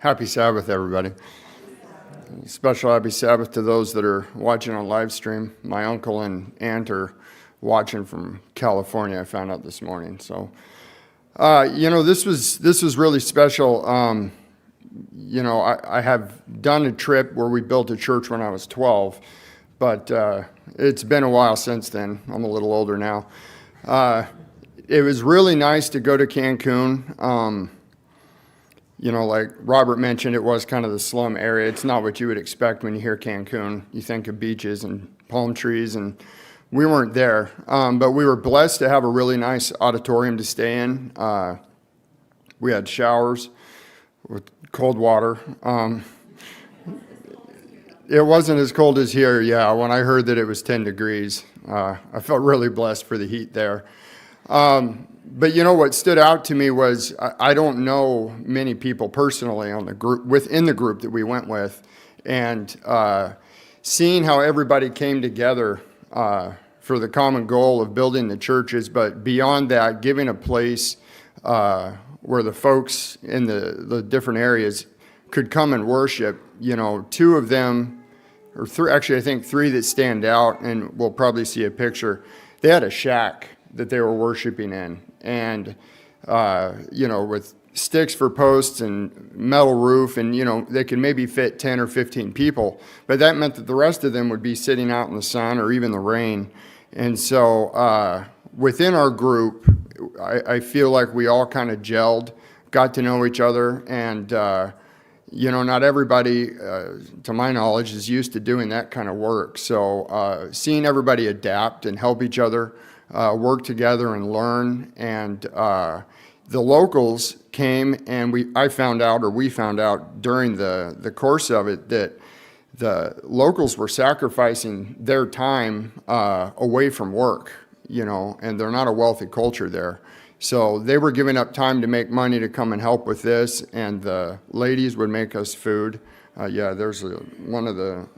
Happy Sabbath, everybody. Special happy Sabbath to those that are watching on live stream. My uncle and aunt are watching from California, I found out this morning. So, this was really special. I have done a trip where we built a church when I was 12, but it's been a while since then. I'm a little older now. It was really nice to go to Cancun. Like Robert mentioned, it was kind of the slum area. It's not what you would expect when you hear Cancun. You think of beaches and palm trees, and we weren't there. But we were blessed to have a really nice auditorium to stay in. We had showers with cold water. It wasn't as cold as here, when I heard that it was 10 degrees. I felt really blessed for the heat there. But what stood out to me was I don't know many people personally on the group within the group that we went with, and seeing how everybody came together for the common goal of building the churches, but beyond that, giving a place where the folks in the different areas could come and worship. Two of them, or three, actually I think three that stand out, and we'll probably see a picture. They had a shack that they were worshiping in, and with sticks for posts and metal roof, and they could maybe fit 10 or 15 people, but that meant that the rest of them would be sitting out in the sun or even the rain. And so within our group, I feel like we all kind of gelled, got to know each other, and not everybody, to my knowledge, is used to doing that kind of work. So seeing everybody adapt and help each other, work together and learn, and the locals came, and we found out during the course of it that the locals were sacrificing their time away from work, and they're not a wealthy culture there. So they were giving up time to make money to come and help with this, and the ladies would make us food. There's one of the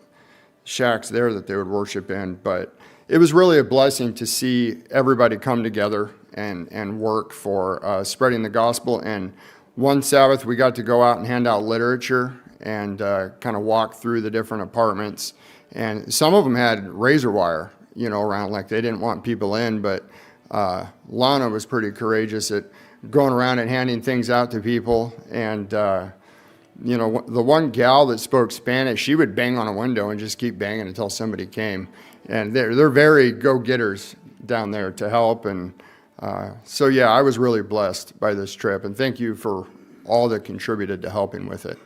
shacks there that they would worship in, but it was really a blessing to see everybody come together and work for spreading the gospel. And one Sabbath, we got to go out and hand out literature and kind of walk through the different apartments. And some of them had razor wire, around, like they didn't want people in. But Lana was pretty courageous at going around and handing things out to people. And the one gal that spoke Spanish, she would bang on a window and just keep banging until somebody came. And they're very go-getters down there to help. And I was really blessed by this trip. And thank you for all that contributed to helping with it.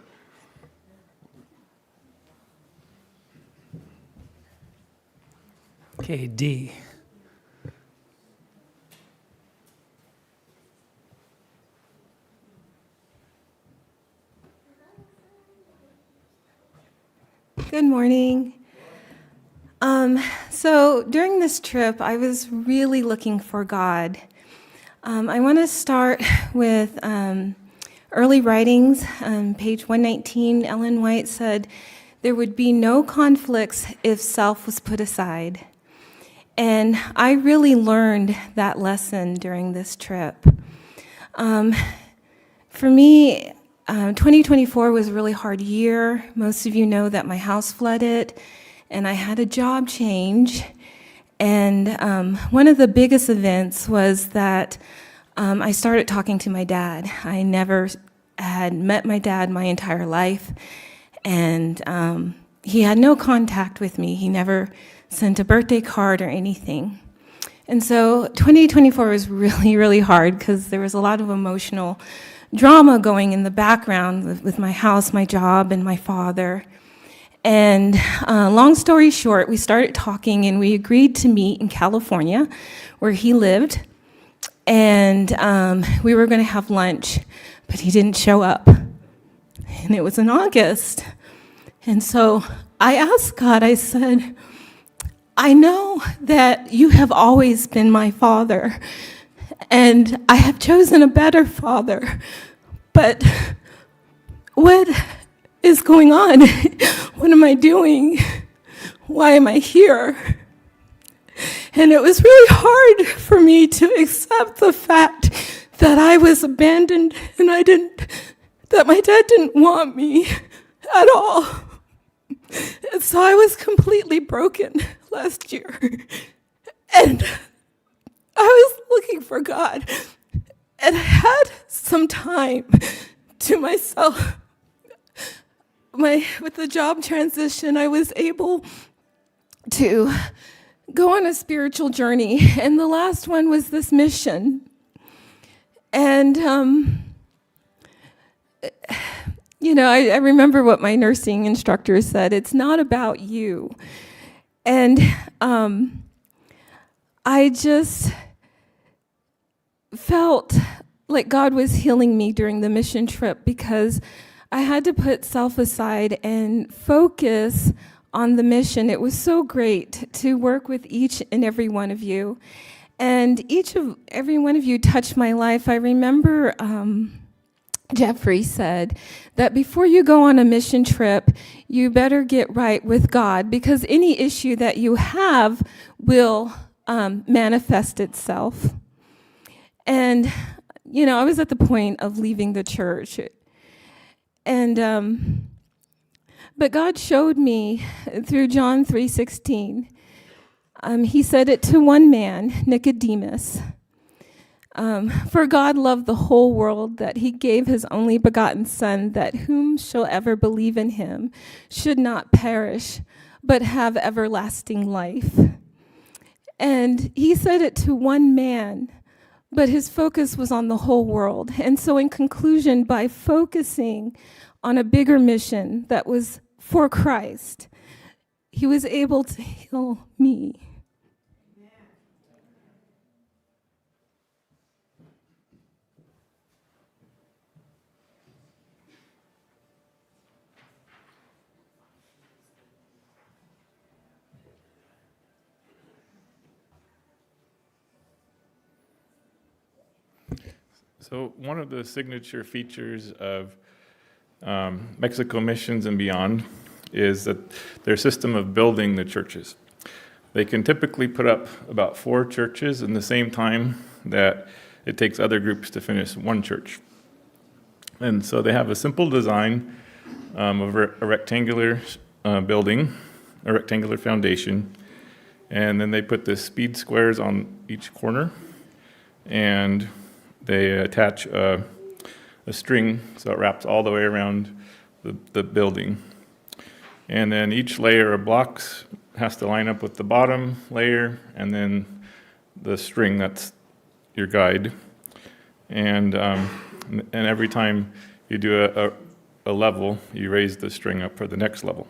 Okay, D. Good morning. So during this trip, I was really looking for God. I want to start with early writings. Page 119, Ellen White said, "There would be no conflicts if self was put aside." And I really learned that lesson during this trip. For me, 2024 was a really hard year. Most of you know that my house flooded, and I had a job change. And one of the biggest events was that I started talking to my dad. I never had met my dad my entire life, and he had no contact with me. He never sent a birthday card or anything. And so 2024 was really, really hard because there was a lot of emotional drama going in the background with my house, my job, and my father. And long story short, we started talking, and we agreed to meet in California, where he lived. And we were going to have lunch, but he didn't show up. And it was in August. And so I asked God, I said, "I know that you have always been my father, and I have chosen a better father, but what is going on? What am I doing? Why am I here?" And it was really hard for me to accept the fact that I was abandoned and I didn't that my dad didn't want me at all. And so I was completely broken last year. And I was looking for God. And I had some time to myself. With the job transition, I was able to go on a spiritual journey. And the last one was this mission. And, I remember what my nursing instructor said. It's not about you. And I just felt like God was healing me during the mission trip because I had to put self aside and focus on the mission. It was so great to work with each and every one of you. And every one of you touched my life. I remember Jeffrey said that before you go on a mission trip, you better get right with God because any issue that you have will manifest itself. And, I was at the point of leaving the church. And, but God showed me through John 3:16. He said it to one man, Nicodemus. For God loved the whole world that he gave his only begotten Son, that whomsoever believe in him should not perish, but have everlasting life. And he said it to one man, but his focus was on the whole world. And so in conclusion, by focusing on a bigger mission that was for Christ, he was able to heal me. So one of the signature features of Mexico Missions and Beyond is that their system of building the churches. They can typically put up about 4 churches in the same time that it takes other groups to finish one church. And so they have a simple design of a rectangular building, a rectangular foundation, and then they put the speed squares on each corner, and they attach a string so it wraps all the way around the building. And then each layer of blocks has to line up with the bottom layer and then the string that's your guide. And every time you do a level, you raise the string up for the next level.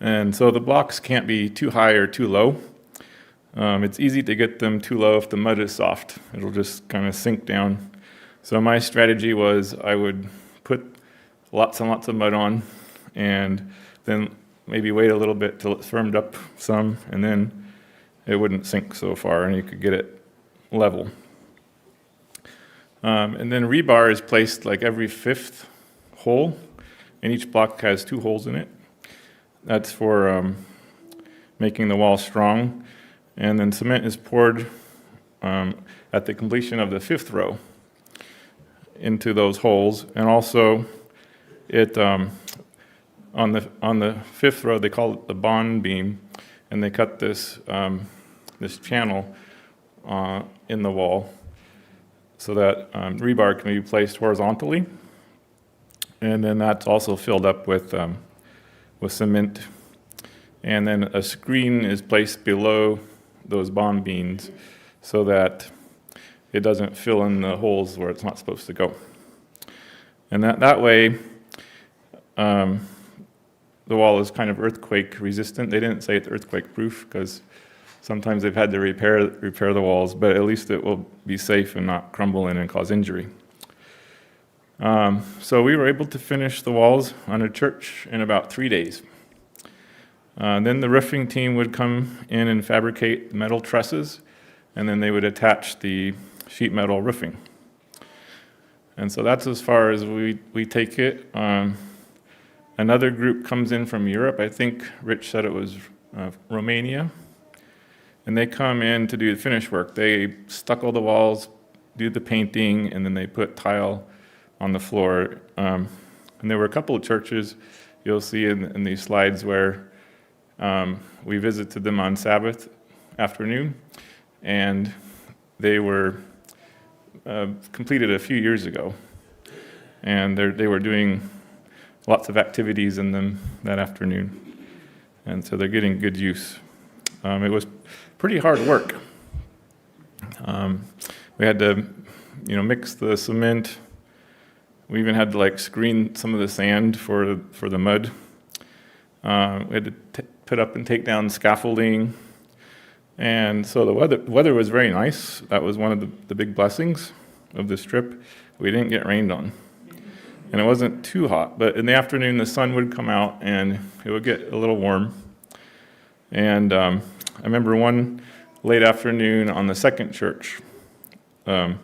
And so the blocks can't be too high or too low. It's easy to get them too low if the mud is soft. It'll just kind of sink down. So my strategy was I would put lots and lots of mud on and then maybe wait a little bit till it's firmed up some, and then it wouldn't sink so far and you could get it level. And then rebar is placed like every 5th hole, and each block has 2 holes in it. That's for making the wall strong. And then cement is poured at the completion of the 5th row into those holes. And also, it on the 5th row, they call it the bond beam, and they cut this channel in the wall so that rebar can be placed horizontally. And then that's also filled up with cement. And then a screen is placed below those bond beams so that it doesn't fill in the holes where it's not supposed to go. And that way, the wall is kind of earthquake resistant. They didn't say it's earthquake proof because sometimes they've had to repair the walls, but at least it will be safe and not crumble in and cause injury. So we were able to finish the walls on a church in about 3 days. Then the roofing team would come in and fabricate metal trusses, and then they would attach the sheet metal roofing. And so that's as far as we take it. Another group comes in from Europe. I think Rich said it was Romania. And they come in to do the finish work. They stucco the walls, do the painting, and then they put tile on the floor. And there were a couple of churches you'll see in these slides where we visited them on Sabbath afternoon, and they were completed a few years ago. And they were doing lots of activities in them that afternoon. And so they're getting good use. It was pretty hard work. We had to, mix the cement. We even had to screen some of the sand for the mud. We had to put up and take down scaffolding. And so the weather was very nice. That was one of the big blessings of this trip. We didn't get rained on. And it wasn't too hot, but in the afternoon the sun would come out and it would get a little warm. And I remember one late afternoon on the second church, a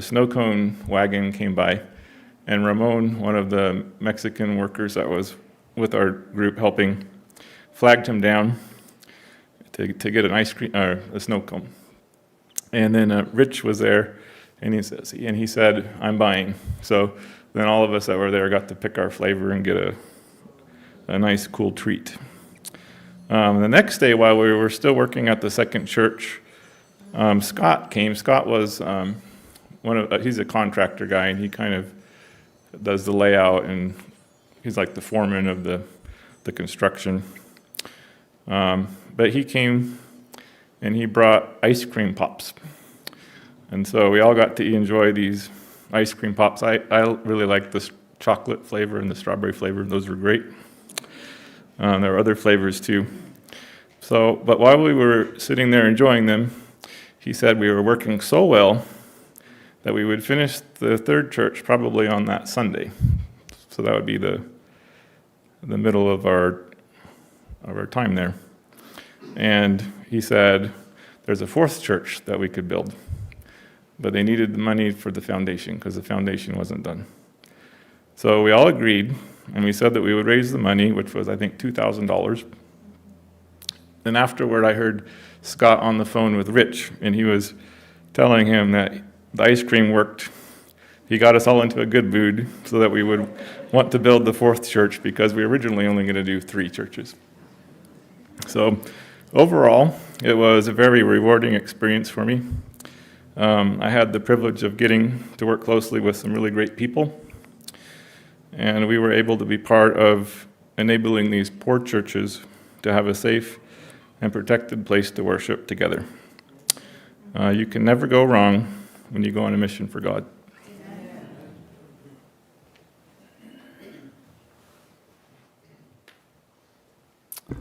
snow cone wagon came by, and Ramon, one of the Mexican workers that was with our group helping, flagged him down to get an ice cream or a snow cone. And then Rich was there, and he said, "I'm buying." So then all of us that were there got to pick our flavor and get a nice cool treat. The next day, while we were still working at the second church, Scott came. Scott was he's a contractor guy, and he kind of does the layout, and he's like the foreman of the construction. But he came, and he brought ice cream pops. And so we all got to enjoy these ice cream pops. I really like the chocolate flavor and the strawberry flavor. Those were great. There were other flavors too. But while we were sitting there enjoying them, he said we were working so well that we would finish the third church probably on that Sunday. So that would be the middle of our time there. And he said there's a fourth church that we could build, but they needed the money for the foundation because the foundation wasn't done. So we all agreed, and we said that we would raise the money, which was, I think, $2,000. Then afterward, I heard Scott on the phone with Rich, and he was telling him that the ice cream worked. He got us all into a good mood so that we would want to build the fourth church because we were originally only going to do 3 churches. So overall, it was a very rewarding experience for me. I had the privilege of getting to work closely with some really great people, and we were able to be part of enabling these poor churches to have a safe and protected place to worship together. You can never go wrong when you go on a mission for God.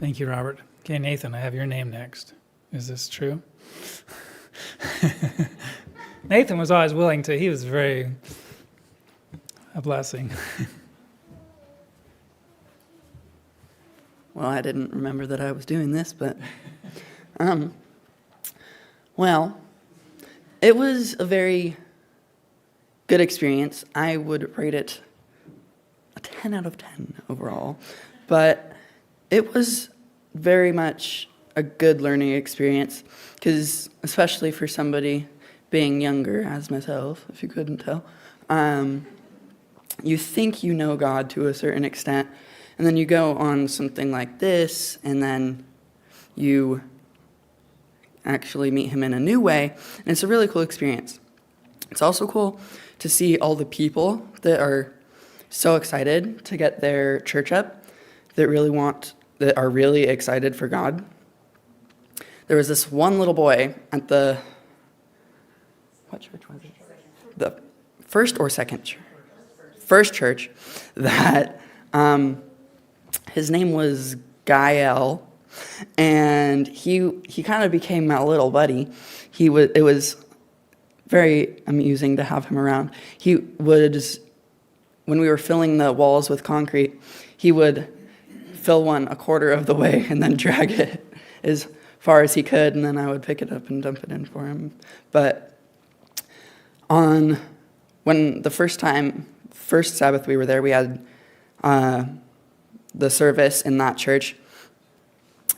Thank you, Robert. Okay, Nathan, I have your name next. Is this true? Nathan was always willing to. He was very a blessing. Well, I didn't remember that I was doing this, but well, it was a very good experience. I would rate it a 10 out of 10 overall, but it was very much a good learning experience because, especially for somebody being younger as myself, if you couldn't tell, you think you know God to a certain extent, and then you go on something like this, and then you actually meet him in a new way, and it's a really cool experience. It's also cool to see all the people that are so excited to get their church up, that are really excited for God. There was this one little boy at what church was it? The first or second church? First church that his name was Gael, and he kind of became my little buddy. It was very amusing to have him around. When we were filling the walls with concrete, he would fill one a quarter of the way and then drag it as far as he could, and then I would pick it up and dump it in for him. But when the first Sabbath we were there, we had the service in that church,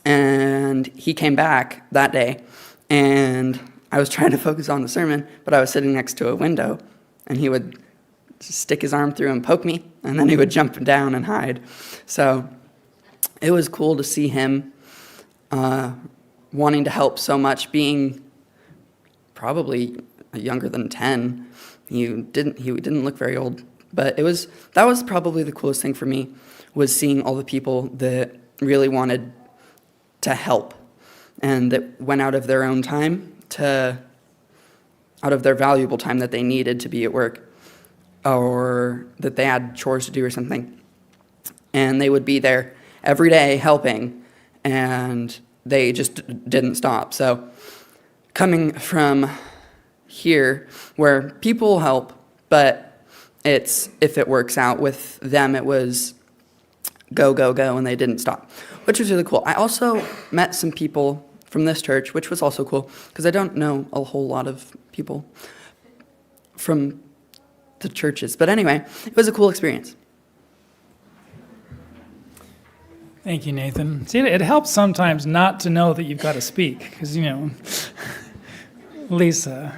and he came back that day, and I was trying to focus on the sermon, but I was sitting next to a window, and he would stick his arm through and poke me, and then he would jump down and hide. So it was cool to see him wanting to help so much, being probably younger than 10. He didn't look very old, but that was probably the coolest thing for me, was seeing all the people that really wanted to help and that went out of their own time out of their valuable time that they needed to be at work, or that they had chores to do or something. And they would be there every day helping, and they just didn't stop. So coming from here, where people help, but if it works out with them, it was go, go, go, and they didn't stop, which was really cool. I also met some people from this church, which was also cool, because I don't know a whole lot of people from the churches. But anyway, it was a cool experience. Thank you, Nathan. See, it helps sometimes not to know that you've got to speak, because, Lisa.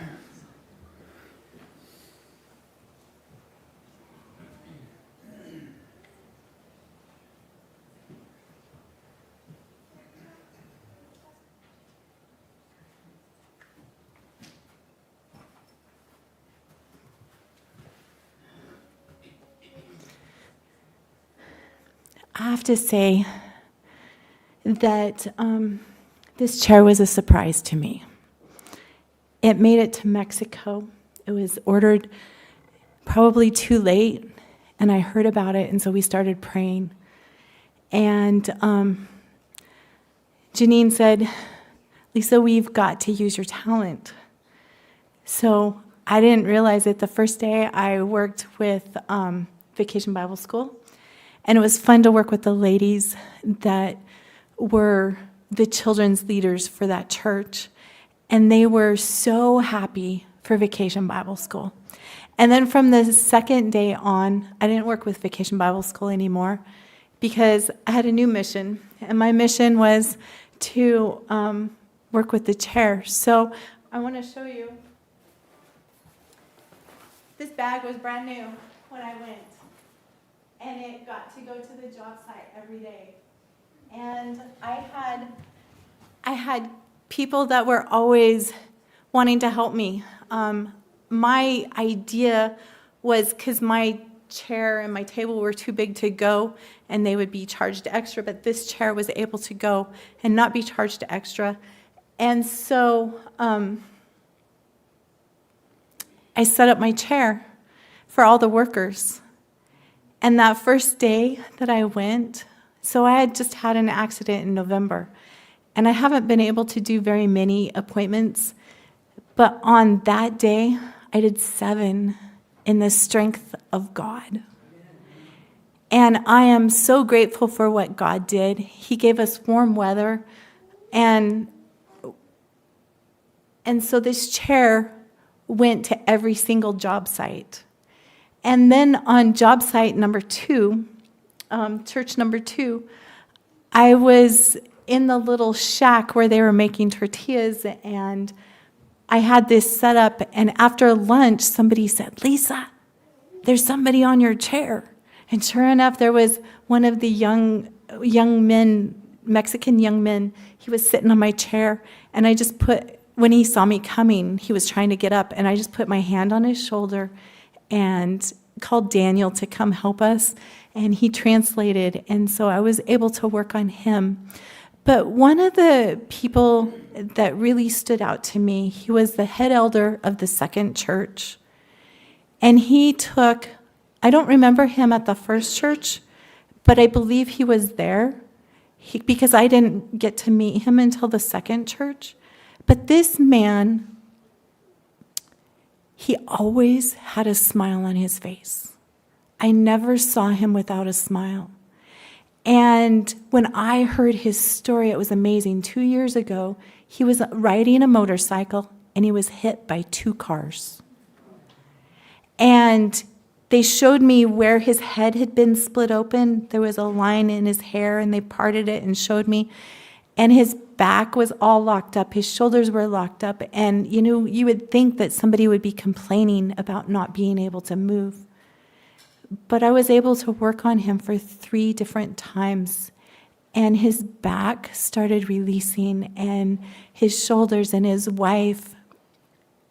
I have to say that this chair was a surprise to me. It made it to Mexico. It was ordered probably too late, and I heard about it, and so we started praying. And Janine said, Lisa, we've got to use your talent. So I didn't realize it. The first day I worked with Vacation Bible School, and it was fun to work with the ladies that were the children's leaders for that church. And they were so happy for Vacation Bible School. And then from the second day on, I didn't work with Vacation Bible School anymore because I had a new mission. And my mission was to work with the chair. So I want to show you. This bag was brand new when I went. And it got to go to the job site every day. And I had people that were always wanting to help me. My idea was, because my chair and my table were too big to go, and they would be charged extra, but this chair was able to go and not be charged extra. And so I set up my chair for all the workers. And that first day that I went, so I had just had an accident in November, and I haven't been able to do very many appointments, but on that day, I did 7 in the strength of God. And I am so grateful for what God did. He gave us warm weather, and so this chair went to every single job site. And then on job site number 2, church number 2, I was in the little shack where they were making tortillas, and I had this set up, and after lunch, somebody said, Lisa, there's somebody on your chair. And sure enough, there was one of the young men, Mexican young men. He was sitting on my chair, and I just when he saw me coming, he was trying to get up, and I just put my hand on his shoulder and called Daniel to come help us, and he translated, and so I was able to work on him. But one of the people that really stood out to me, he was the head elder of the second church, and he took, I don't remember him at the first church, but I believe he was there, because I didn't get to meet him until the second church. But this man, he always had a smile on his face. I never saw him without a smile. And when I heard his story, it was amazing. 2 years ago, he was riding a motorcycle, and he was hit by 2 cars. And they showed me where his head had been split open. There was a line in his hair, and they parted it and showed me. And his back was all locked up. His shoulders were locked up. And, you would think that somebody would be complaining about not being able to move. but I was able to work on him for 3 different times. And his back started releasing, and his shoulders, and his wife,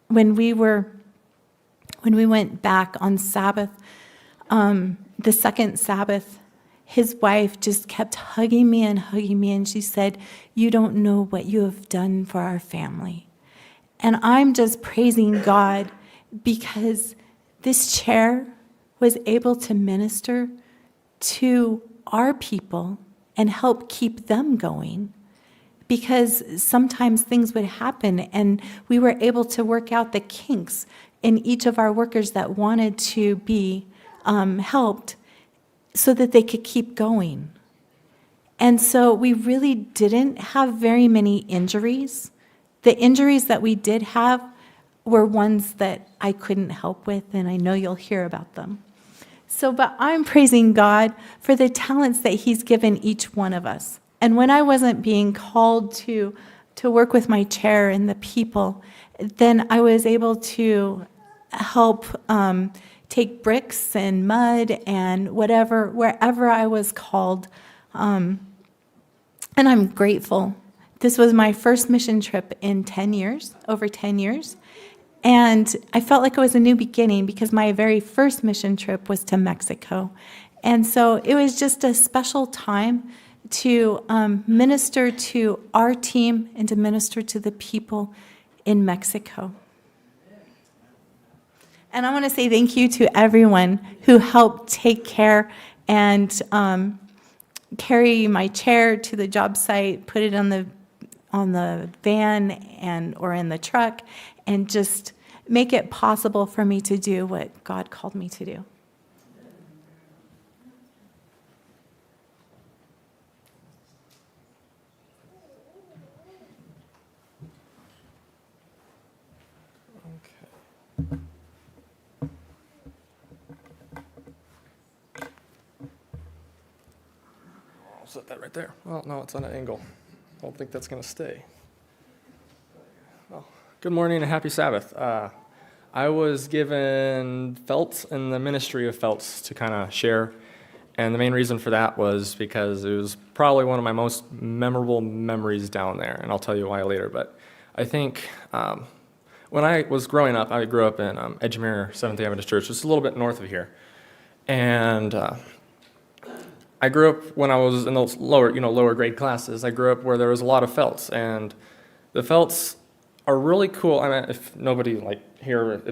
when we went back on Sabbath, the second Sabbath, his wife just kept hugging me, and she said, "You don't know what you have done for our family." And I'm just praising God because this chair was able to minister to our people and help keep them going. Because sometimes things would happen, and we were able to work out the kinks in each of our workers that wanted to be helped so that they could keep going. And so we really didn't have very many injuries. The injuries that we did have were ones that I couldn't help with, and I know you'll hear about them. So, but I'm praising God for the talents that He's given each one of us. And when I wasn't being called to work with my chair and the people, then I was able to help take bricks and mud and whatever, wherever I was called. And I'm grateful. This was my first mission trip in 10 years, over 10 years. And I felt like it was a new beginning because my very first mission trip was to Mexico. And so it was just a special time to minister to our team and to minister to the people in Mexico. And I want to say thank you to everyone who helped take care and carry my chair to the job site, put it on the van or in the truck, and just make it possible for me to do what God called me to do. I'll set that right there. Well, no, it's on an angle. I don't think that's going to stay. Well, good morning and happy Sabbath. I was given felts and the ministry of felts to kind of share, and the main reason for that was because it was probably one of my most memorable memories down there, and I'll tell you why later. But I think when I was growing up, I grew up in Edgemere Seventh-day Adventist Church, just a little bit north of here, and I grew up when I was in those lower grade classes. I grew up where there was a lot of felts, and the felts are really cool. I mean, if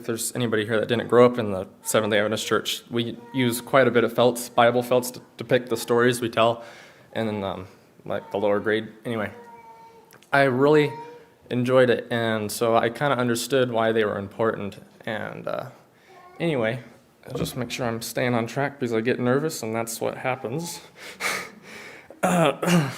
there's anybody here that didn't grow up in the Seventh-day Adventist Church, we use quite a bit of felts, Bible felts, to depict the stories we tell, and then like the lower grade. Anyway, I really enjoyed it, and so I kind of understood why they were important. And anyway, I'll just make sure I'm staying on track because I get nervous, and that's what happens. The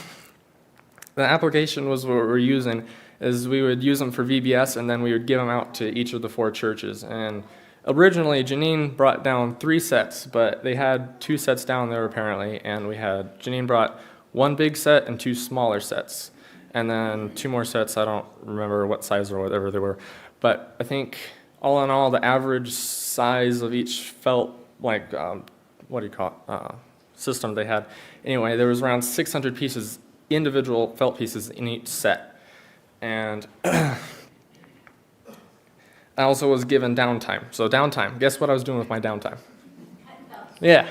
application was what we're using. Is we would use them for VBS, and then we would give them out to each of the 4 churches. And originally, Janine brought down 3 sets, but they had 2 sets down there apparently, and Janine brought 1 big set and 2 smaller sets, and then 2 more sets. I don't remember what size or whatever they were, but I think all in all, the average size of each felt, system they had. Anyway, there was around 600 pieces, individual felt pieces in each set. And I also was given downtime. So downtime, guess what I was doing with my downtime? Yeah,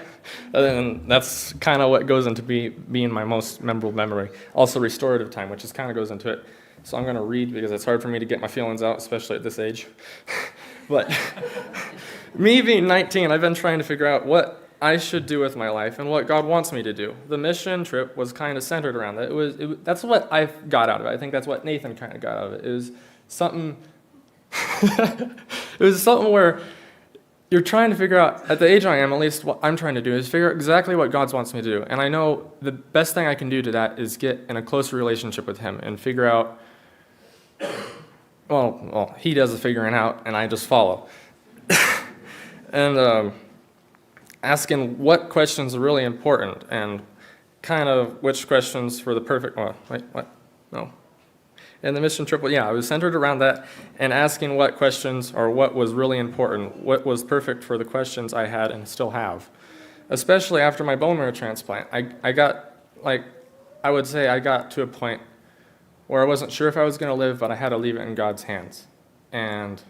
and that's kind of what goes into being my most memorable memory. Also restorative time, which kind of goes into it. So I'm going to read because it's hard for me to get my feelings out, especially at this age. But me being 19, I've been trying to figure out what I should do with my life and what God wants me to do. The mission trip was kind of centered around that. That's what I got out of it. I think that's what Nathan kind of got out of it. It was something. It was something where you're trying to figure out, at the age I am, at least what I'm trying to do is figure out exactly what God wants me to do. And I know the best thing I can do to that is get in a closer relationship with Him and figure out. Well, He does the figuring out, and I just follow. And asking what questions are really important and kind of which questions for the perfect, no. And the mission trip, I was centered around that and asking what questions or what was really important, what was perfect for the questions I had and still have. especially after my bone marrow transplant. I got, like, I would say I got to a point where I wasn't sure if I was going to live, but I had to leave it in God's hands. And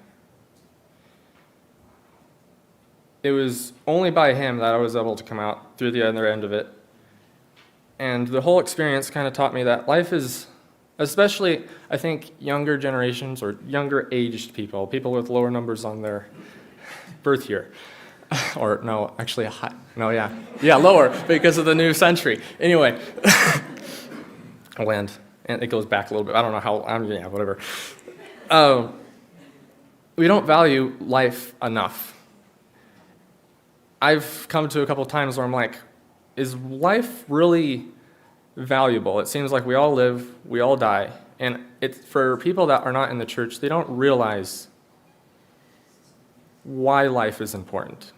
it was only by Him that I was able to come out through the other end of it. And the whole experience kind of taught me that life is, especially, I think, younger generations or younger aged people, people with lower numbers on their birth year. Or no, actually, yeah, lower because of the new century. Anyway, land, and it goes back a little bit. I don't know how, yeah, whatever. We don't value life enough. I've come to a couple times where I'm like, is life really valuable? It seems like we all live, we all die, and it's for people that are not in the church, they don't realize why life is important.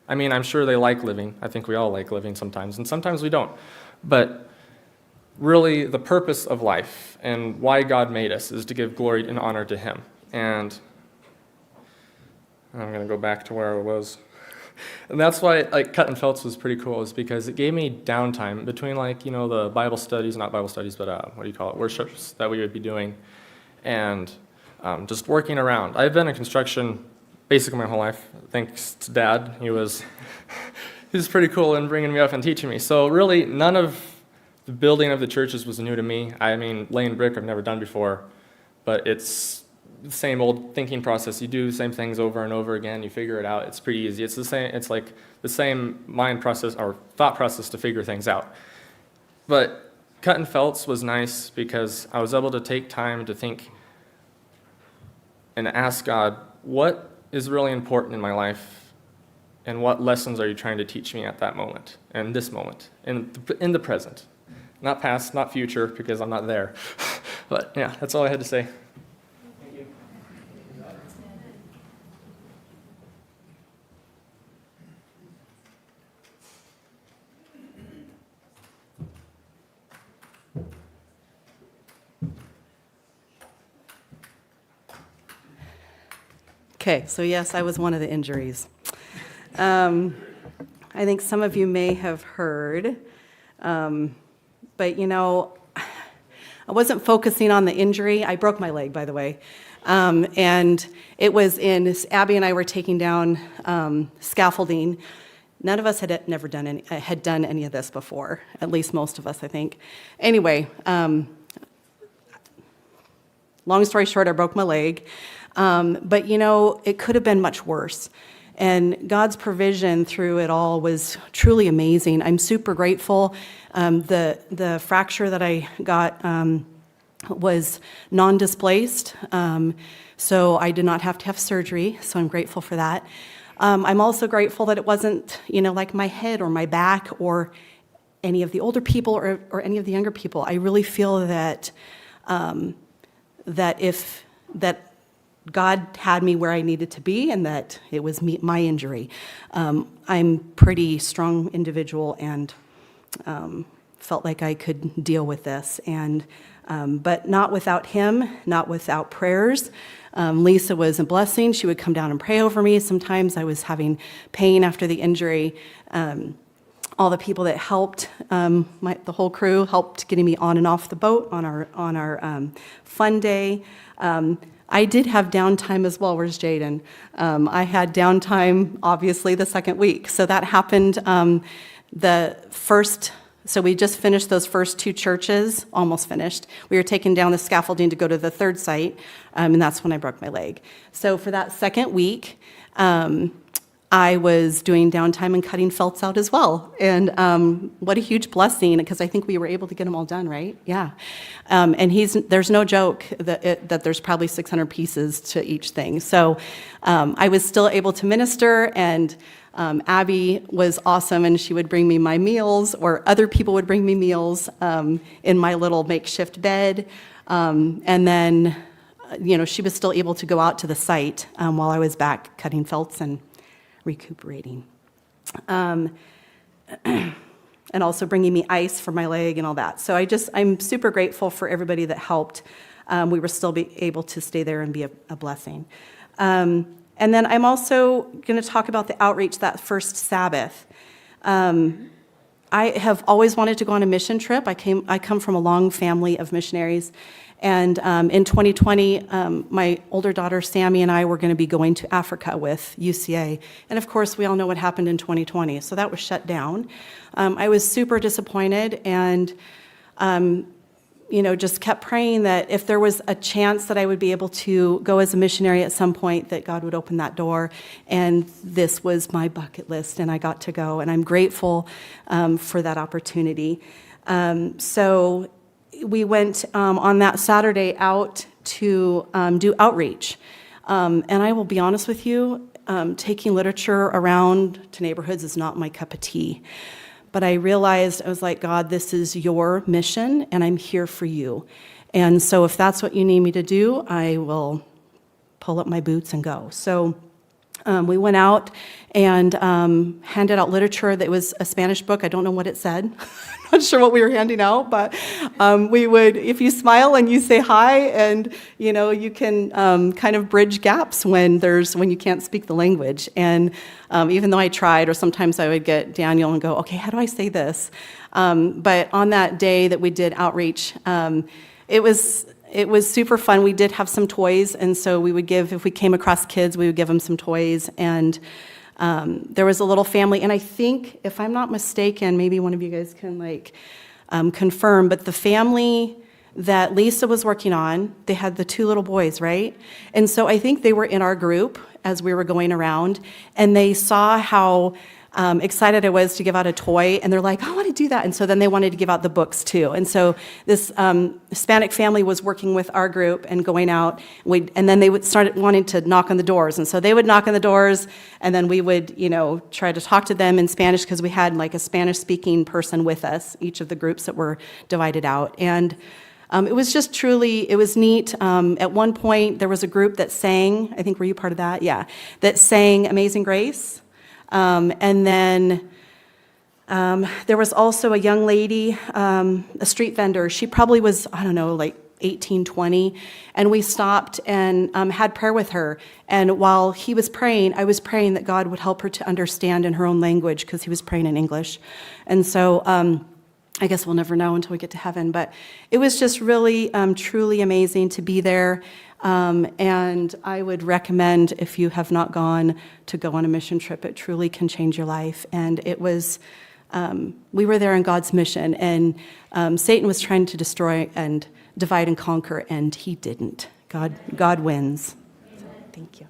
I mean, I'm sure they like living. I think we all like living sometimes, and sometimes we don't. But really, the purpose of life and why God made us is to give glory and honor to Him. And I'm going to go back to where I was. And that's why, like, Cutting Felts was pretty cool, is because it gave me downtime between, like, you know, the Bible studies, not Bible studies, but what do you call it, worships that we would be doing, and just working around. I've been in construction basically my whole life, thanks to Dad. He was pretty cool in bringing me up and teaching me. So really, none of the building of the churches was new to me. I mean, laying brick I've never done before, but it's the same old thinking process. You do the same things over and over again. You figure it out. It's pretty easy. It's the same. It's like the same mind process or thought process to figure things out. But Cutting Felts was nice because I was able to take time to think and ask God, what is really important in my life, and what lessons are you trying to teach me at that moment, and this moment, in the present, not past, not future, because I'm not there. But yeah, that's all I had to say. Okay, so yes, I was one of the injuries. I think some of you may have heard, but you know, I wasn't focusing on the injury. I broke my leg, by the way. And it was Abby and I were taking down scaffolding. None of us had done any of this before, at least most of us, I think. Anyway, long story short, I broke my leg. But you know, it could have been much worse. And God's provision through it all was truly amazing. I'm super grateful. The fracture that I got was non-displaced, so I did not have to have surgery, so I'm grateful for that. I'm also grateful that it wasn't, you know, like my head or my back or any of the older people or any of the younger people. I really feel that that God had me where I needed to be, and that it was my injury. I'm pretty strong individual, and felt like I could deal with this, and but not without Him, not without prayers. Lisa was a blessing. She would come down and pray over me. Sometimes I was having pain after the injury. All the people that helped, the whole crew helped getting me on and off the boat on our fun day. I did have downtime as well. Where's Jaden? I had downtime, obviously, the second week. So that happened so we just finished those first two churches, almost finished. We were taking down the scaffolding to go to the third site, and that's when I broke my leg. So for that second week, I was doing downtime and cutting felts out as well. And what a huge blessing, because I think we were able to get them all done, right? Yeah. And there's no joke that there's probably 600 pieces to each thing. So I was still able to minister, and Abby was awesome, and she would bring me my meals, or other people would bring me meals in my little makeshift bed. And then, you know, she was still able to go out to the site while I was back cutting felts and recuperating. And also bringing me ice for my leg and all that. So I'm super grateful for everybody that helped. We were still able to stay there and be a blessing. And then I'm also going to talk about the outreach that first Sabbath. I have always wanted to go on a mission trip. I come from a long family of missionaries. And in 2020, my older daughter, Sammy, and I were going to be going to Africa with UCA. And of course, we all know what happened in 2020, so that was shut down. I was super disappointed and, just kept praying that if there was a chance that I would be able to go as a missionary at some point, that God would open that door. And this was my bucket list, and I got to go. And I'm grateful for that opportunity. So we went on that Saturday out to do outreach. And I will be honest with you, taking literature around to neighborhoods is not my cup of tea. But I realized, I was like, God, this is your mission, and I'm here for you. And so if that's what you need me to do, I will pull up my boots and go. So we went out and handed out literature that was a Spanish book. I don't know what it said. I'm not sure what we were handing out, but we would, if you smile and you say hi, and you can kind of bridge gaps when you can't speak the language. And even though I tried, or sometimes I would get Daniel and go, okay, how do I say this? But on that day that we did outreach, it was super fun. We did have some toys, and so we would give, if we came across kids, we would give them some toys. And there was a little family, and I think, if I'm not mistaken, maybe one of you guys can confirm, but the family that Lisa was working on, they had the 2 little boys, right? And so I think they were in our group as we were going around, and they saw how excited I was to give out a toy, and they're like, I want to do that. And so then they wanted to give out the books too. And so this Hispanic family was working with our group and going out, and then they would start wanting to knock on the doors. And so they would knock on the doors, and then we would, try to talk to them in Spanish, because we had a Spanish-speaking person with us, each of the groups that were divided out. And it was just truly, it was neat. At one point, there was a group that sang, I think, were you part of that? Yeah, that sang Amazing Grace. And then there was also a young lady, a street vendor. She probably was, 18, 20. And we stopped and had prayer with her. And while he was praying, I was praying that God would help her to understand in her own language, because he was praying in English. And so I guess we'll never know until we get to heaven. But it was just really, truly amazing to be there. And I would recommend, if you have not gone, to go on a mission trip. It truly can change your life. And it was, we were there in God's mission, and Satan was trying to destroy and divide and conquer, and he didn't. God wins. So, thank you.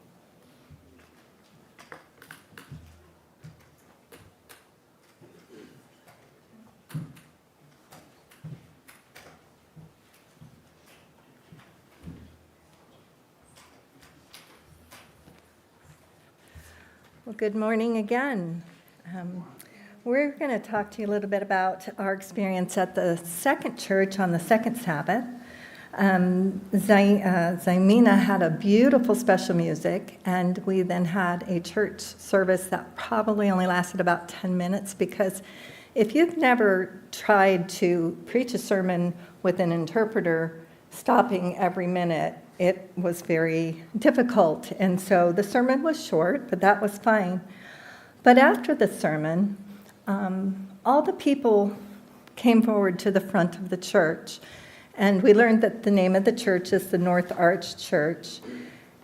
Well, good morning again. We're going to talk to you a little bit about our experience at the second church on the second Sabbath. Zaimina had a beautiful special music, and we then had a church service that probably only lasted about 10 minutes, because if you've never tried to preach a sermon with an interpreter stopping every minute, it was very difficult. And so the sermon was short, but that was fine. But after the sermon, all the people came forward to the front of the church, and we learned that the name of the church is the North Arch Church.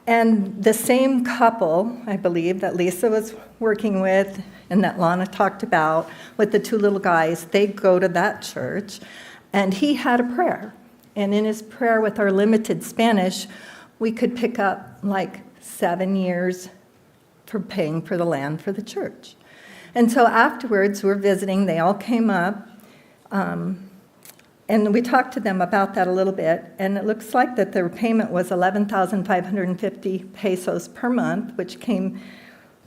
And the same couple, I believe, that Lisa was working with and that Lana talked about with the 2 little guys, they go to that church, and he had a prayer. And in his prayer, with our limited Spanish, we could pick up 7 years for paying for the land for the church. And so afterwards, we're visiting, they all came up, and we talked to them about that a little bit, and it looks like that their payment was 11,550 pesos per month, which came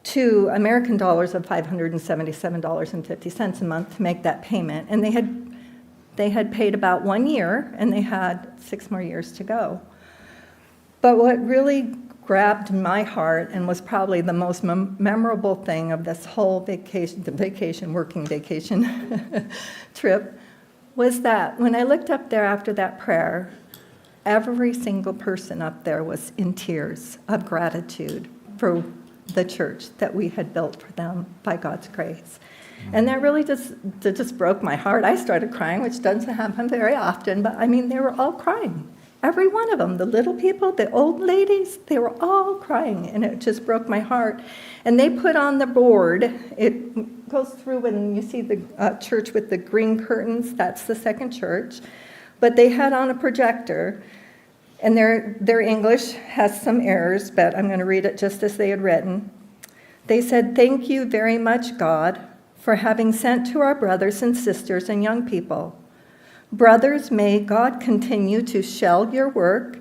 to American dollars of $577.50 a month to make that payment. And they had paid about 1 year, and they had 6 more years to go. But what really grabbed my heart and was probably the most memorable thing of this whole working vacation trip, was that when I looked up there after that prayer, every single person up there was in tears of gratitude for the church that we had built for them by God's grace. And that really just broke my heart. I started crying, which doesn't happen very often, but I mean, they were all crying. Every one of them, the little people, the old ladies, they were all crying, and it just broke my heart. And they put on the board, it goes through when you see the church with the green curtains, that's the second church. But they had on a projector, and their English has some errors, but I'm going to read it just as they had written. They said, "Thank you very much, God, for having sent to our brothers and sisters and young people. Brothers, may God continue to shell your work,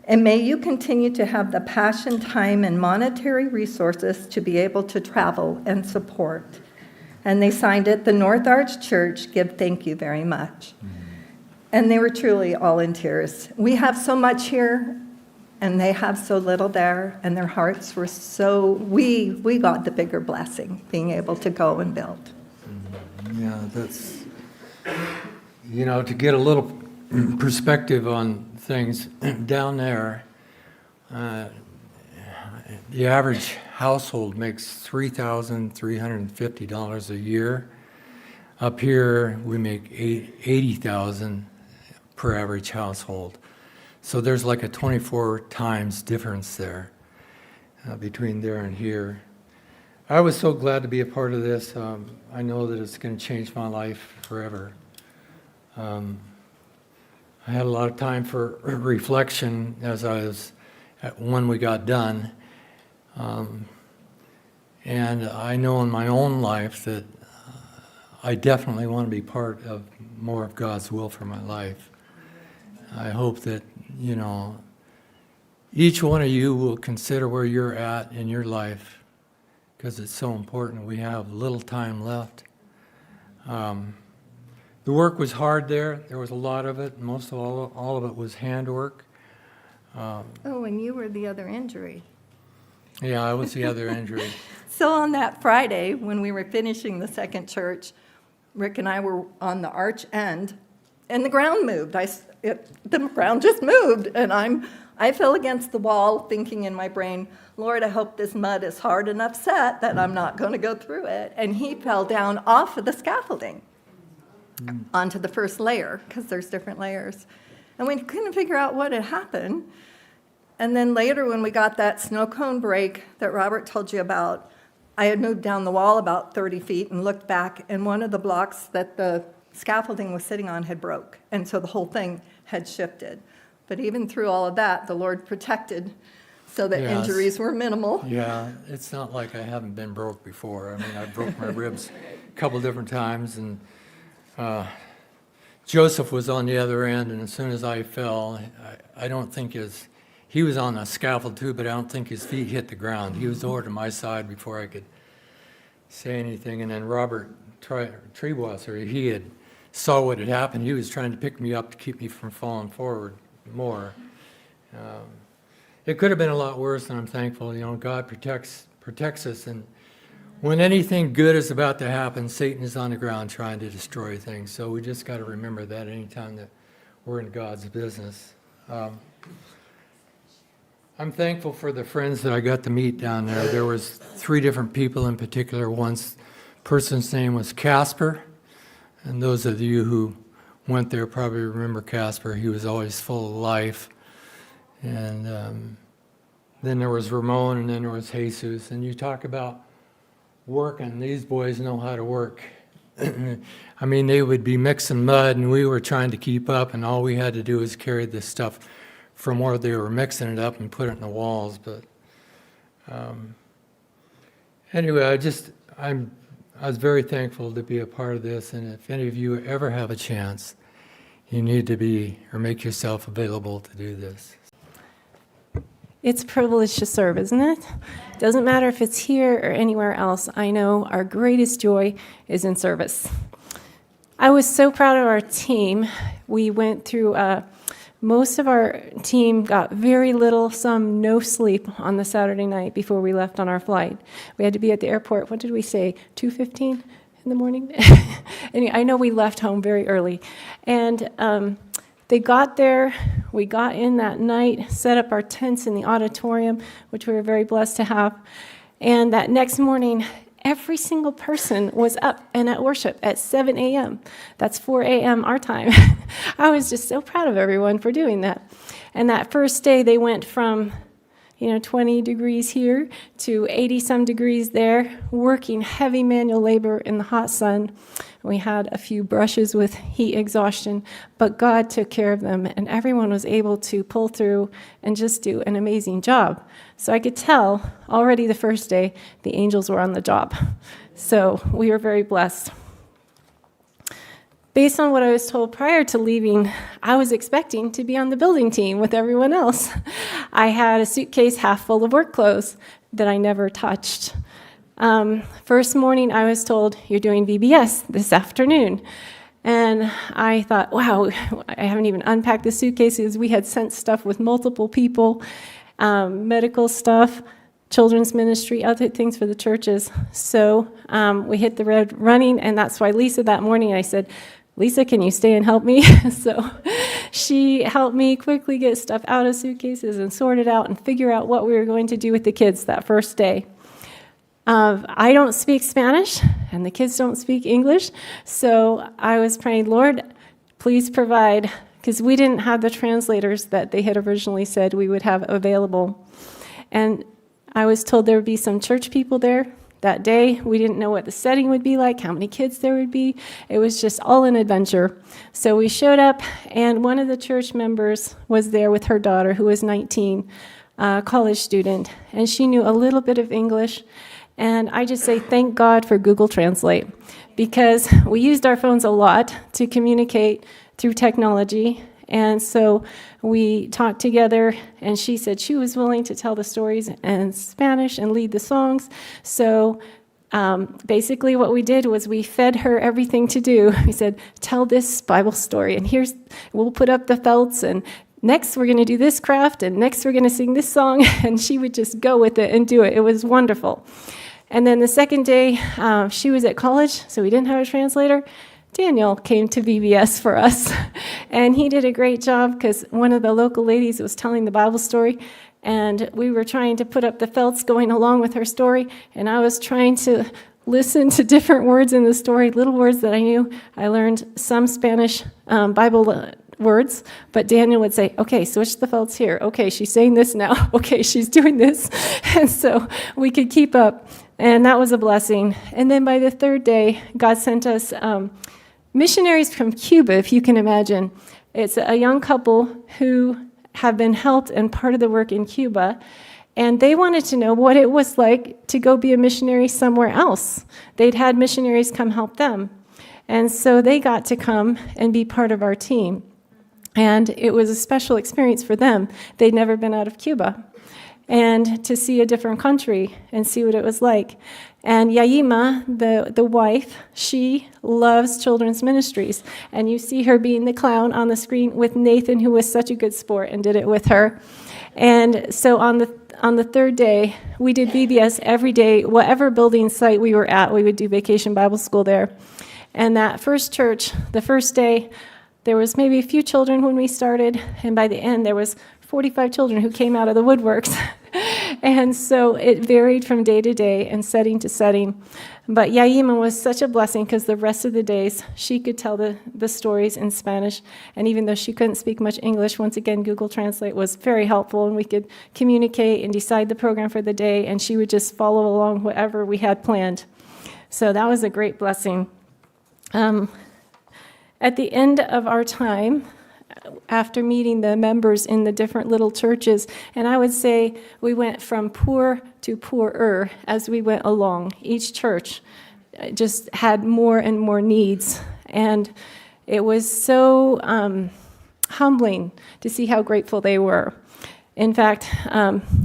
and may you continue to have the passion, time, and monetary resources to be able to travel and support." And they signed it, "The North Arch Church give thank you very much." And they were truly all in tears. We have so much here, and they have so little there, and their hearts were so, we got the bigger blessing, being able to go and build. Yeah, that's, to get a little perspective on things down there, the average household makes $3,350 a year. Up here, we make $80,000 per average household. So there's like a 24 times difference there between there and here. I was so glad to be a part of this. I know that it's going to change my life forever. I had a lot of time for reflection as I was when we got done. And I know in my own life that I definitely want to be part of more of God's will for my life. I hope that, each one of you will consider where you're at in your life, because it's so important. We have little time left. The work was hard there. There was a lot of it. Most of all of it was handwork. Oh, and you were the other injury. Yeah, I was the other injury. So on that Friday, when we were finishing the second church, Rick and I were on the arch end, and the ground moved. The ground just moved, and I fell against the wall, thinking in my brain, "Lord, I hope this mud is hard enough set that I'm not going to go through it." And he fell down off of the scaffolding onto the first layer, because there's different layers. And we couldn't figure out what had happened. And then later, when we got that snow cone break that Robert told you about, I had moved down the wall about 30 feet and looked back, and one of the blocks that the scaffolding was sitting on had broke, and so the whole thing had shifted. But even through all of that, the Lord protected so that Yes. injuries were minimal. Yeah, it's not like I haven't been broke before. I mean, I broke my ribs a couple different times, and Joseph was on the other end, and as soon as I fell, I don't think he was on a scaffold too, but I don't think his feet hit the ground. He was over to my side before I could say anything. And then Robert Treebwasser, he had saw what had happened. He was trying to pick me up to keep me from falling forward more. It could have been a lot worse, and I'm thankful. God protects us, and when anything good is about to happen, Satan is on the ground trying to destroy things. So we just got to remember that anytime that we're in God's business. I'm thankful for the friends that I got to meet down there. There was 3 different people in particular. One person's name was Casper, and those of you who went there probably remember Casper. He was always full of life. And then there was Ramon, and then there was Jesus. And you talk about working. These boys know how to work. I mean, they would be mixing mud, and we were trying to keep up, and all we had to do was carry this stuff from where they were mixing it up and put it in the walls. But anyway, I was very thankful to be a part of this, and if any of you ever have a chance, you need to be or make yourself available to do this. It's a privilege to serve, isn't it? Doesn't matter if it's here or anywhere else. I know our greatest joy is in service. I was so proud of our team. We went through most of our team got very little, some no sleep on the Saturday night before we left on our flight. We had to be at the airport, what did we say, 2:15 in the morning? Anyway, I know we left home very early. And they got there, we got in that night, set up our tents in the auditorium, which we were very blessed to have. And that next morning, every single person was up and at worship at 7 a.m. That's 4 a.m. our time. I was just so proud of everyone for doing that. And that first day, they went from 20 degrees here to 80-some degrees there, working heavy manual labor in the hot sun. We had a few brushes with heat exhaustion, but God took care of them, and everyone was able to pull through and just do an amazing job. So I could tell already the first day the angels were on the job. So we were very blessed. Based on what I was told prior to leaving, I was expecting to be on the building team with everyone else. I had a suitcase half full of work clothes that I never touched. First morning, I was told, you're doing VBS this afternoon. And I thought, wow, I haven't even unpacked the suitcases. We had sent stuff with multiple people, medical stuff, children's ministry, other things for the churches. So we hit the road running, and that's why Lisa that morning, I said, Lisa, can you stay and help me? So she helped me quickly get stuff out of suitcases and sort it out and figure out what we were going to do with the kids that first day. I don't speak Spanish, and the kids don't speak English, so I was praying, Lord, please provide, because we didn't have the translators that they had originally said we would have available. And I was told there would be some church people there that day. We didn't know what the setting would be like, how many kids there would be. It was just all an adventure. So we showed up, and one of the church members was there with her daughter, who was 19, a college student, and she knew a little bit of English. And I just say thank God for Google Translate, because we used our phones a lot to communicate through technology. And so we talked together, and she said she was willing to tell the stories in Spanish and lead the songs. So basically what we did was we fed her everything to do. We said, tell this Bible story, and we'll put up the felts, and next we're going to do this craft, and next we're going to sing this song. And she would just go with it and do it. It was wonderful. And then the second day, she was at college, so we didn't have a translator. Daniel came to VBS for us, and he did a great job because one of the local ladies was telling the Bible story, and we were trying to put up the felts going along with her story, and I was trying to listen to different words in the story, little words that I knew. I learned some Spanish Bible words, but Daniel would say, okay, switch the felts here. Okay, she's saying this now. Okay, she's doing this. And so we could keep up, and that was a blessing. And then by the third day, God sent us missionaries from Cuba, if you can imagine. It's a young couple who have been helped and part of the work in Cuba, and they wanted to know what it was like to go be a missionary somewhere else. They'd had missionaries come help them, and so they got to come and be part of our team. And it was a special experience for them. They'd never been out of Cuba, and to see a different country and see what it was like. And Yaima, the wife, she loves children's ministries. And you see her being the clown on the screen with Nathan, who was such a good sport and did it with her. And so on the third day, we did VBS every day. Whatever building site we were at, we would do Vacation Bible School there. And that first church, the first day, there was maybe a few children when we started, and by the end, there was 45 children who came out of the woodworks. And so it varied from day to day and setting to setting. But Yaima was such a blessing because the rest of the days, she could tell the stories in Spanish. And even though she couldn't speak much English, once again, Google Translate was very helpful, and we could communicate and decide the program for the day, and she would just follow along whatever we had planned. So that was a great blessing. At the end of our time, after meeting the members in the different little churches, and I would say we went from poor to poorer as we went along. Each church just had more and more needs, and it was so humbling to see how grateful they were. In fact,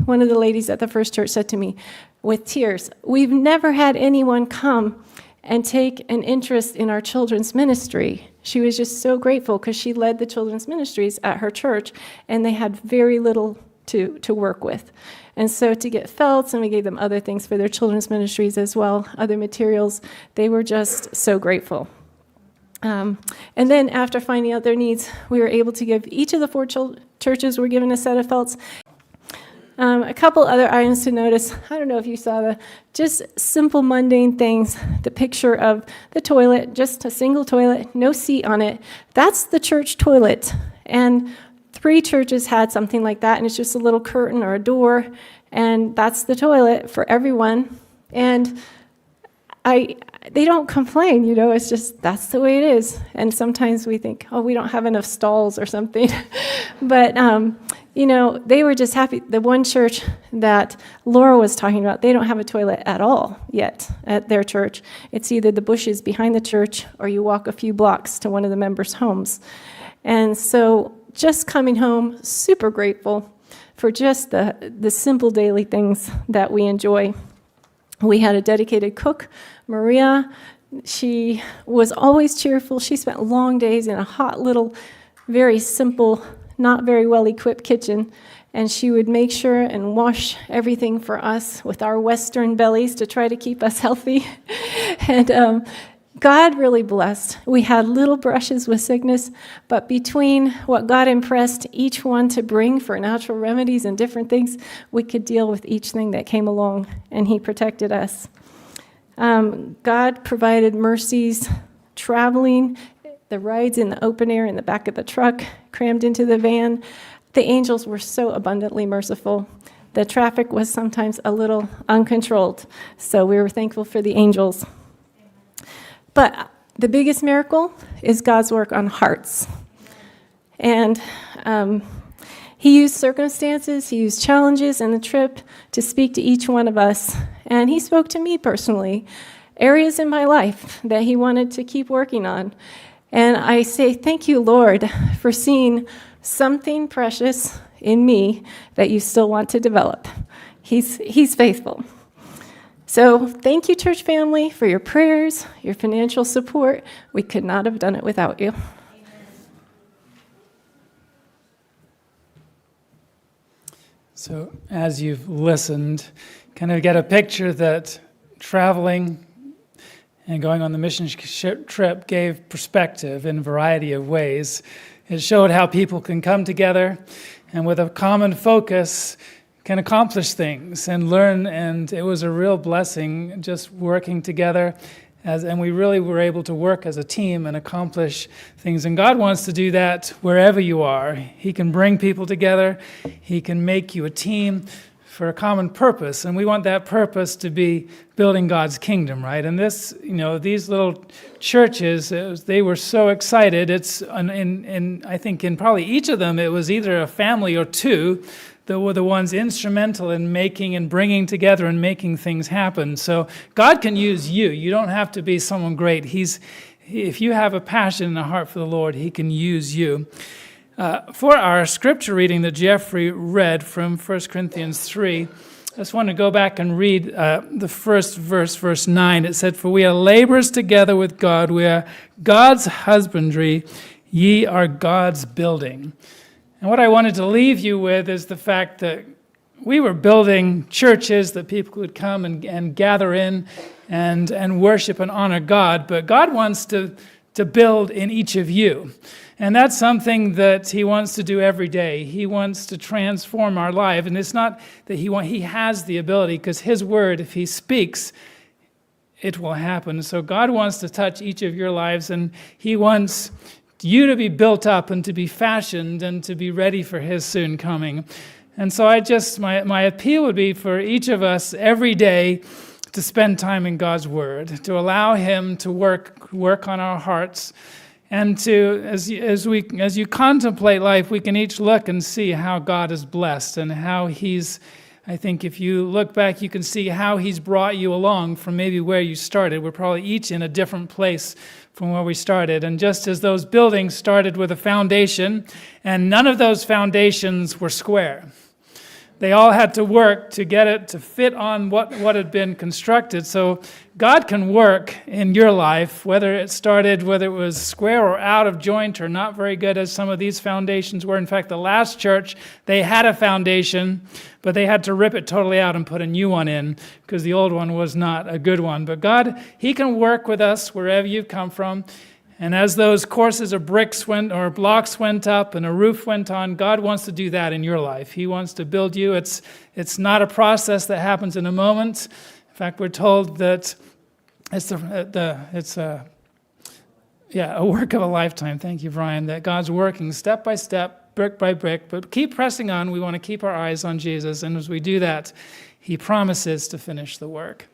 one of the ladies at the first church said to me with tears, "We've never had anyone come and take an interest in our children's ministry." She was just so grateful because she led the children's ministries at her church, and they had very little to work with. And so to get felts, and we gave them other things for their children's ministries as well, other materials, they were just so grateful. And then after finding out their needs, we were able to give each of the 4 churches were given a set of felts. A couple other items to notice. I don't know if you saw the just simple mundane things. The picture of the toilet, just a single toilet, no seat on it. That's the church toilet. And 3 churches had something like that, and it's just a little curtain or a door, and that's the toilet for everyone. And they don't complain, it's just, that's the way it is. And sometimes we think, oh, we don't have enough stalls or something. But, they were just happy. The one church that Laura was talking about, they don't have a toilet at all yet at their church. It's either the bushes behind the church or you walk a few blocks to one of the members' homes. And so just coming home, super grateful for just the simple daily things that we enjoy. We had a dedicated cook, Maria. She was always cheerful. She spent long days in a hot little, very simple, not very well-equipped kitchen, and she would make sure and wash everything for us with our Western bellies to try to keep us healthy. And God really blessed. We had little brushes with sickness, but between what God impressed each one to bring for natural remedies and different things, we could deal with each thing that came along, and He protected us. God provided mercies, traveling, the rides in the open air in the back of the truck, crammed into the van. The angels were so abundantly merciful. The traffic was sometimes a little uncontrolled, so we were thankful for the angels. But the biggest miracle is God's work on hearts. And He used circumstances, He used challenges in the trip to speak to each one of us. And He spoke to me personally, areas in my life that He wanted to keep working on. And I say, thank you, Lord, for seeing something precious in me that you still want to develop. He's faithful. So thank you, church family, for your prayers, your financial support. We could not have done it without you. So as you've listened, kind of get a picture that traveling and going on the mission trip gave perspective in a variety of ways. It showed how people can come together and with a common focus can accomplish things and learn, and it was a real blessing just working together, and we really were able to work as a team and accomplish things. And God wants to do that wherever you are. He can bring people together. He can make you a team for a common purpose, and we want that purpose to be building God's kingdom, right? And this, these little churches, they were so excited. It's I think in probably each of them, it was either a family or two that were the ones instrumental in making and bringing together and making things happen. So God can use you. You don't have to be someone great. If you have a passion and a heart for the Lord, He can use you. For our scripture reading that Jeffrey read from 1 Corinthians 3, I just want to go back and read the first verse, verse 9. It said, "For we are laborers together with God. We are God's husbandry. Ye are God's building." And what I wanted to leave you with is the fact that we were building churches that people could come and gather in and worship and honor God. But God wants to build in each of you. And that's something that He wants to do every day. He wants to transform our life. And it's not that He has the ability, because His word, if He speaks, it will happen. So God wants to touch each of your lives, and He wants you to be built up and to be fashioned and to be ready for His soon coming. And so my appeal would be for each of us every day to spend time in God's word, to allow Him to work on our hearts. And to, as you contemplate life, we can each look and see how God is blessed and how I think if you look back, you can see how He's brought you along from maybe where you started. We're probably each in a different place from where we started. And just as those buildings started with a foundation, and none of those foundations were square. They all had to work to get it to fit on what had been constructed. So God can work in your life, whether it was square or out of joint or not very good as some of these foundations were. In fact, the last church, they had a foundation, but they had to rip it totally out and put a new one in because the old one was not a good one. But God, He can work with us wherever you've come from. And as those courses of bricks went, or blocks went up and a roof went on, God wants to do that in your life. He wants to build you. It's not a process that happens in a moment. In fact, we're told that it's a work of a lifetime. Thank you, Brian, that God's working step by step, brick by brick, but keep pressing on. We want to keep our eyes on Jesus, and as we do that, he promises to finish the work.